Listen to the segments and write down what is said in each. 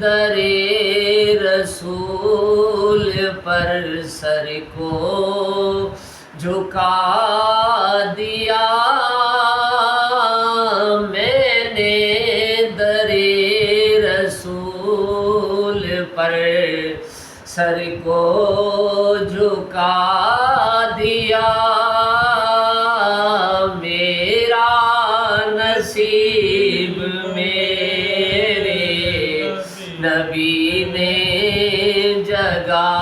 در رسول پر سر کو جھکا دیا، میں نے در رسول پر سر کو جھکا دیا، میرا نصیب میرے نبی نے جگا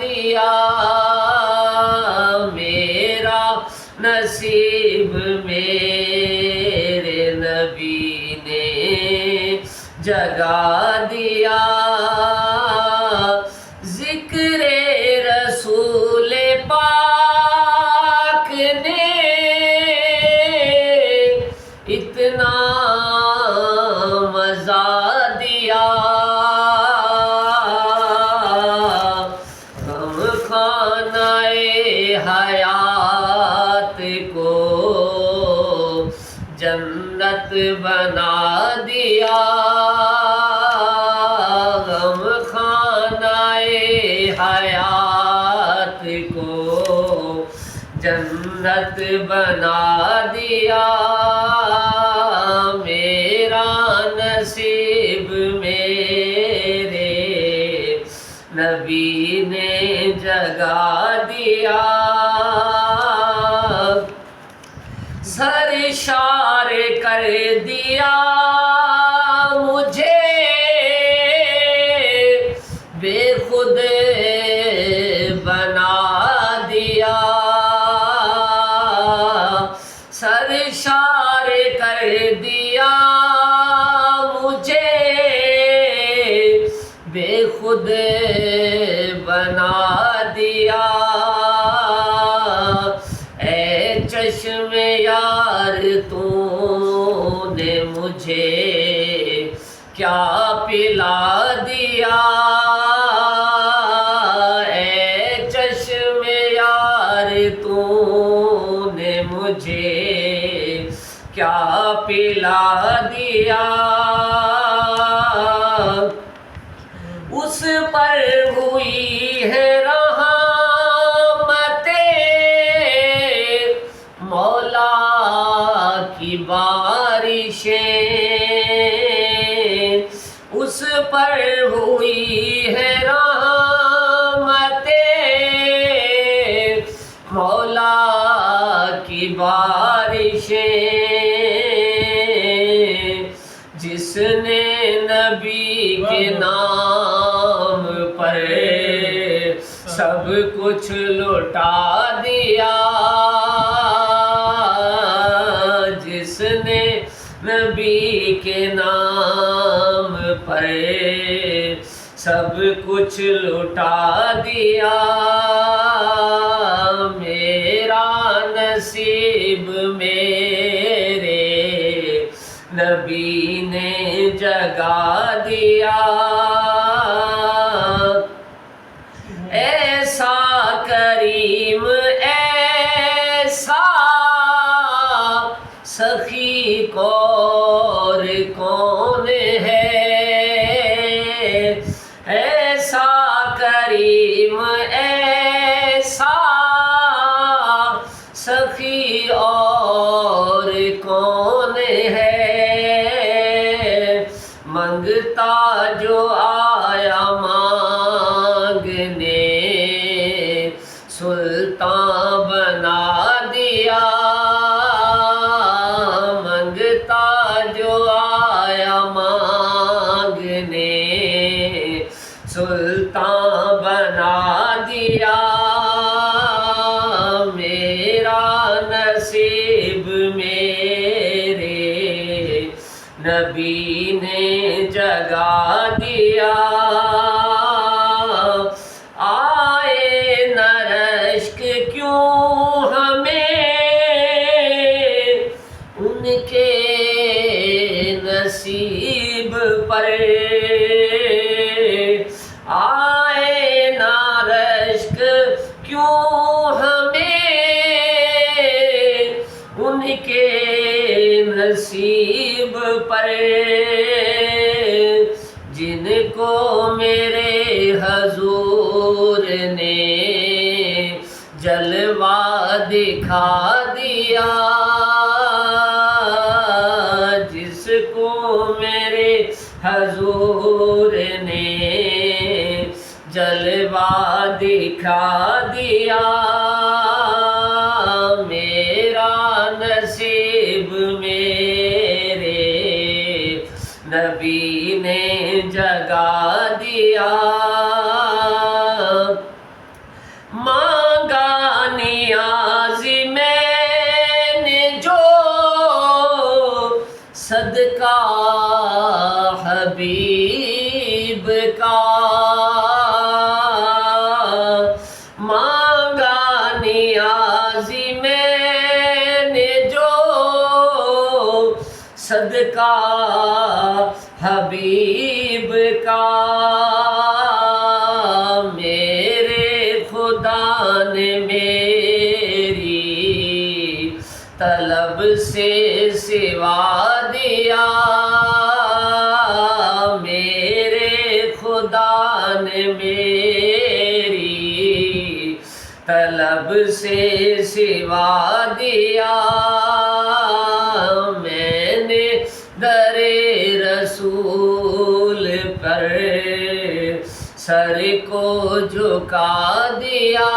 دیا، میرا نصیب میرے نبی نے جگا دیا، ذکر رسول پاک نے اتنا مزہ دیا، غم خانہ حیات کو جنت بنا دیا، غم خانہ حیات کو جنت بنا دیا، میرا نصیب میرے نبی نے جگا دیا، سرشار کر دیا مجھے بے خود بنا دیا، سرشار کر دیا مجھے بے خود بنا دیا، اے چشم یار تو نے مجھے کیا پلا دیا، اے چشم یار تو نے مجھے کیا پلا دیا، اس پر ہوئی ہے رحمتیں مولا کی بارشیں، اس پر ہوئی ہے رحمتیں مولا کی بارشیں، جس نے نبی کے نام پر سب کچھ لٹا دیا، جس نے نبی کے نام پر سب کچھ لٹا دیا، میرا نصیب میرے نبی نے جگا دیا، ایسا کریم ایسا سخی اور کون ہے، ایسا کریم ایسا سخی اور کون ہے، منگتا جو آیا مانگنے سلطان بنا دیا، منگتا جو آیا مانگنے سلطان بنا دیا، میرا نصیب میرے نبی نے جگا دیا، آئے نہ رشک کیوں ہمیں ان کے نصیب پر، آئے نہ رشک کیوں ہمیں ان کے نصیب پر، جن کو میرے حضور نے جلوہ دکھا دیا، جس کو میرے حضور نے جلوہ دکھا دیا، میرا نصیب میرے نبی نے جگا دیا، مانگا نیاز میں نے جو صدقہ حبیب کا، مانگا نیاز میں نے جو صدقہ حبیب کا، میرے خدا نے میری طلب سے سوا دیا، میرے خدا نے میری طلب سے سوا دیا، میں نے در رسول پر سر کو جھکا دیا،